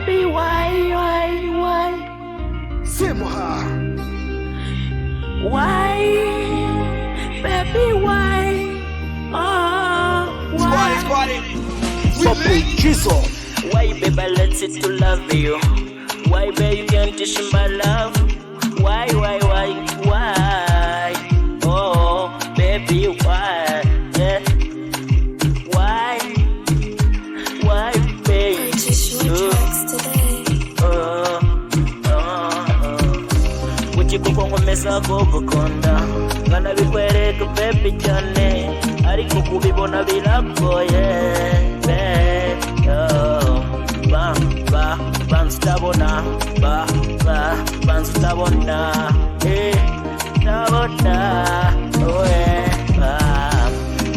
Baby, why? Simuhaa. Why? Baby, why? Oh, why? Squad. Fabgizo. Why, baby, let's it to love you? Why, baby, you can't teach my love? Why? Oh, baby, why? Yeah. Why, baby? Purchase your tracks today. Kuchikukongomesa kukukonda ngana bikwereka baby cyane ariko kubibona biragoye banzutabona banzutabona tabona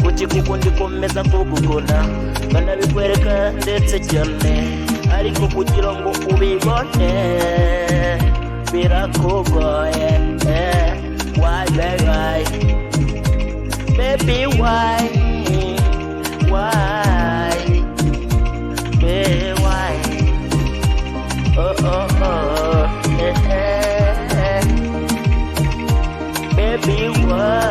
kuchikukundikomeza kukukonda ngana bikwereka ndetse cyane ariko kugira ngo ubibone birakugoye. Why, baby, why? Baby, why? Oh, baby, why?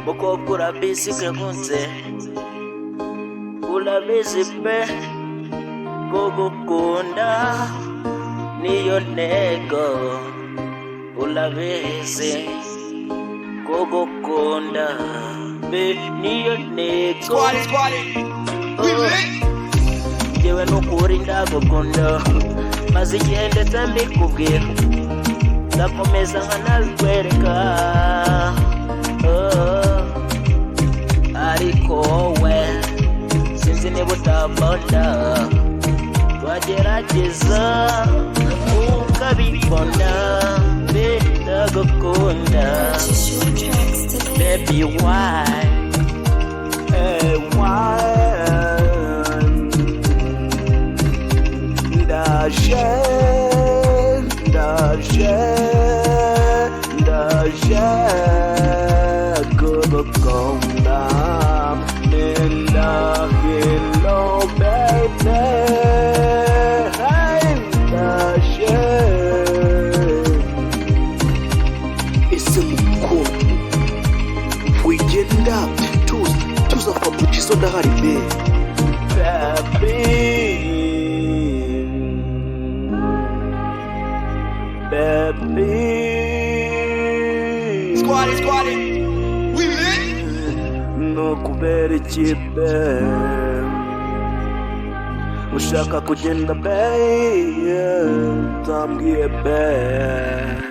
Mukobwa urabizi nkunze, urabizi pe kugukunda niyo ntego, urabizi kugukunda be niyo ntego. Squad. Jewe nukuri ndagukunda maze igihe ndetse mbikubwira ndakomeza nkanabikwereka ariko wowe sinzi niba utabona wagerageza ukabibona ndagukunda. Purchase your tracks today. Baby, why? Ndaje kugukonda hello baby, ndaje Ese mukuru wigenda tuza Fabgizo ndahari be. Baby, Squad. We lit. no kubera ikipe ushaka kugenda be, tambwiye be.